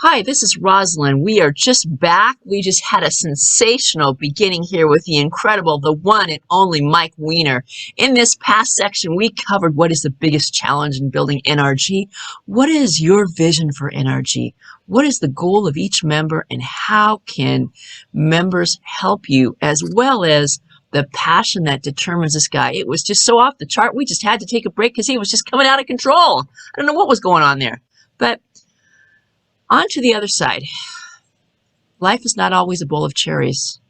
Hi, this is Rosalyn. We are just back. We just had a sensational beginning here with the incredible, the one and only Mike Weiner. In this past section, we covered what is the biggest challenge in building NRG. What is your vision for NRG? What is the goal of each member, and how can members help you, as well as the passion that determines this guy? It was just so off the chart. We just had to take a break because he was just coming out of control. I don't know what was going on there. But on to the other side. Life is not always a bowl of cherries.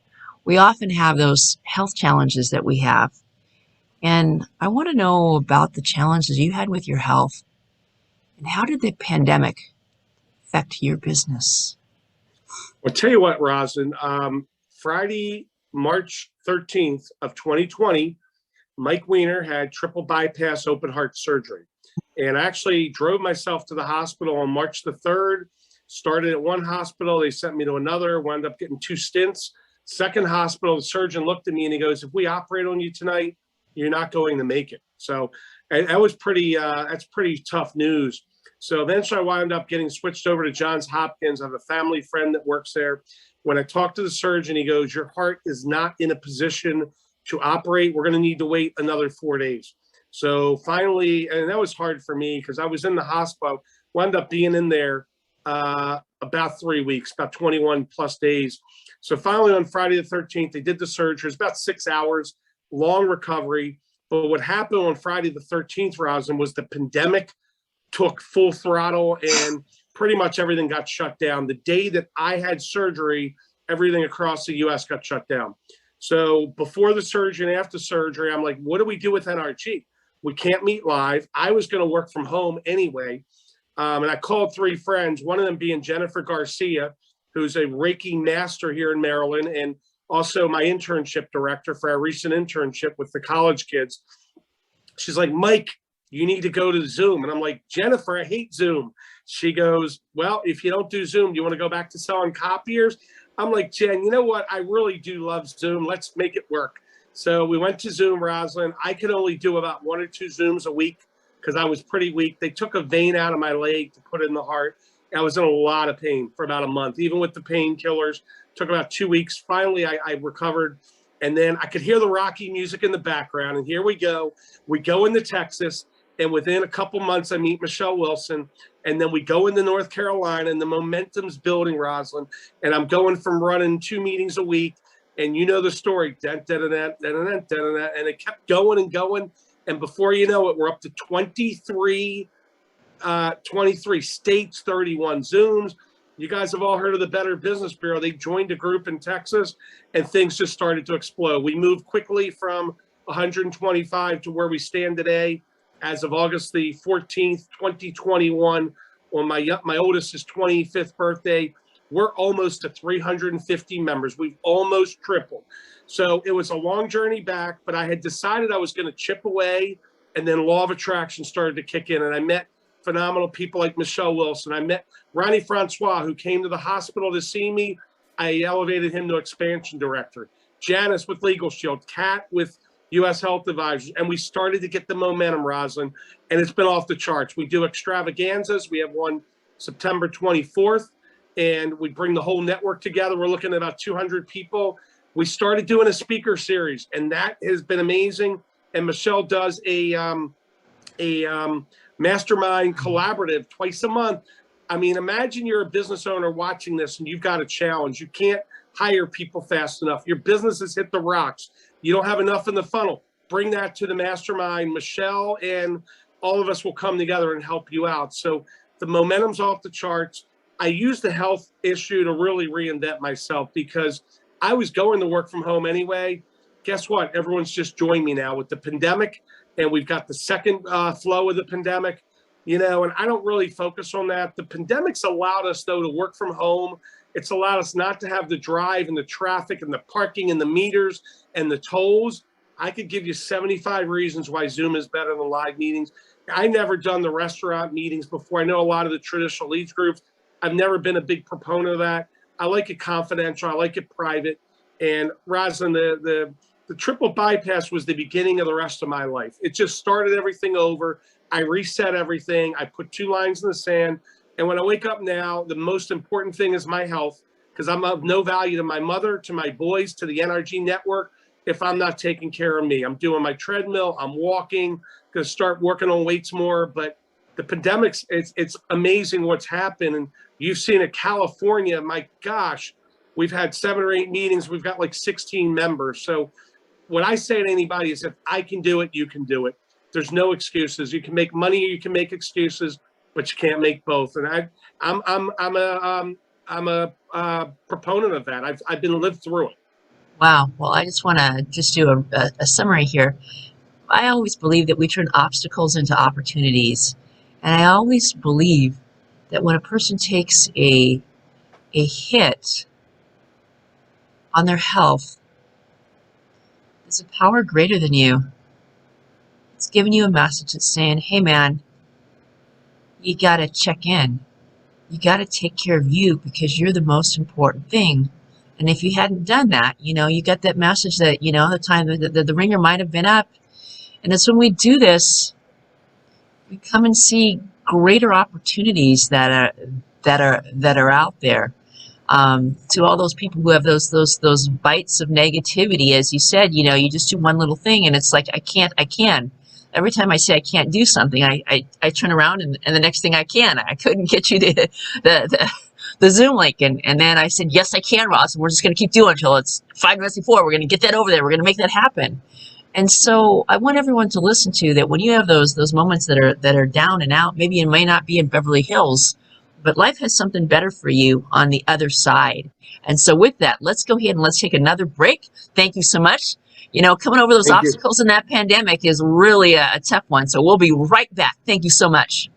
We often have those health challenges that we have. And I want to know about the challenges you had with your health, and how did the pandemic affect your business? I'll tell you what, Rosin, Friday, March 13th of 2020, Mike Weiner had triple bypass open heart surgery. And I actually drove myself to the hospital on March the 3rd, started at one hospital. They sent me to another, wound up getting 2 stints. Second hospital, the surgeon looked at me and he goes, "If we operate on you tonight, you're not going to make it." So that was that's pretty tough news. So eventually I wound up getting switched over to Johns Hopkins. I have a family friend that works there. When I talked to the surgeon, he goes, "Your heart is not in a position to operate. We're going to need to wait another 4 days." So finally, and that was hard for me because I was in the hospital, wound up being in there about 3 weeks, about 21 plus days. So finally on Friday the 13th, they did the surgery. It was about 6 hours, long recovery. But what happened on Friday the 13th, Rosin, was the pandemic took full throttle and pretty much everything got shut down. The day that I had surgery, everything across the US got shut down. So before the surgery and after surgery, I'm like, what do we do with NRG? We can't meet live. I was going to work from home anyway. And I called 3 friends, one of them being Jennifer Garcia, who's a Reiki master here in Maryland, and also my internship director for our recent internship with the college kids. She's like, "Mike, you need to go to Zoom." And I'm like, "Jennifer, I hate Zoom." She goes, "Well, if you don't do Zoom, do you want to go back to selling copiers?" I'm like, "Jen, you know what? I really do love Zoom. Let's make it work." So we went to Zoom, Roslyn. I could only do about 1 or 2 Zooms a week because I was pretty weak. They took a vein out of my leg to put it in the heart. I was in a lot of pain for about a month, even with the painkillers. Took about 2 weeks. Finally, I recovered. And then I could hear the Rocky music in the background. And here we go. We go into Texas. And within a couple months, I meet Michelle Wilson. And then we go into North Carolina, and the momentum's building, Roslyn. And I'm going from running 2 meetings a week. And you know the story. And it kept going and going. And before you know it, we're up to 23 states, 31 Zooms. You guys have all heard of the Better Business Bureau. They joined a group in Texas, and things just started to explode. We moved quickly from 125 to where we stand today as of August the 14th, 2021, on my oldest's 25th birthday. We're almost to 350 members. We've almost tripled. So it was a long journey back, but I had decided I was going to chip away, and then law of attraction started to kick in, and I met phenomenal people like Michelle Wilson. I met Ronnie Francois, who came to the hospital to see me. I elevated him to expansion director. Janice with Legal Shield, Kat with U.S. Health Advisors, and we started to get the momentum, Roslyn, and it's been off the charts. We do extravaganzas. We have one September 24th, and we bring the whole network together. We're looking at about 200 people. We started doing a speaker series, and that has been amazing. And Michelle does a mastermind collaborative twice a month. I mean, imagine you're a business owner watching this and you've got a challenge. You can't hire people fast enough. Your business has hit the rocks. You don't have enough in the funnel. Bring that to the mastermind. Michelle and all of us will come together and help you out. So the momentum's off the charts. I used the health issue to really reinvent myself because I was going to work from home anyway. Guess what? Everyone's just joined me now with the pandemic, and we've got the second flow of the pandemic, and I don't really focus on that. The pandemic's allowed us, though, to work from home. It's allowed us not to have the drive and the traffic and the parking and the meters and the tolls. I could give you 75 reasons why Zoom is better than live meetings. I've never done the restaurant meetings before. I know a lot of the traditional leads groups. I've never been a big proponent of that. I like it confidential. I like it private. And Roslyn, the triple bypass was the beginning of the rest of my life. It just started everything over. I reset everything. I put 2 lines in the sand. And when I wake up now, the most important thing is my health, because I'm of no value to my mother, to my boys, to the NRG network if I'm not taking care of me. I'm doing my treadmill, I'm walking, going to start working on weights more. But the pandemic's, it's amazing what's happened. And you've seen it, California, my gosh, we've had 7 or 8 meetings. We've got like 16 members. So what I say to anybody is, if I can do it, you can do it. There's no excuses. You can make money or you can make excuses, but you can't make both. And I'm a proponent of that. I've been lived through it. Wow. Well, I just want to just do a summary here. I always believe that we turn obstacles into opportunities. And I always believe that when a person takes a hit on their health, there's a power greater than you. It's giving you a message that's saying, hey man, you got to check in. You got to take care of you because you're the most important thing. And if you hadn't done that, you got that message that, the time the ringer might have been up. And it's when we do this, we come and see greater opportunities that are out there. To all those people who have those bites of negativity, as you said, you just do one little thing and it's like, I can. Every time I say I can't do something, I turn around and the next thing I couldn't get you the Zoom link. And then I said, yes, I can, Ross. And we're just going to keep doing it until it's 5 minutes before. We're going to get that over there. We're going to make that happen. And so I want everyone to listen to that when you have those moments that are down and out, maybe it may not be in Beverly Hills, but life has something better for you on the other side. And so with that, let's go ahead and let's take another break. Thank you so much. Coming over those obstacles in that pandemic is really a tough one. So we'll be right back. Thank you so much.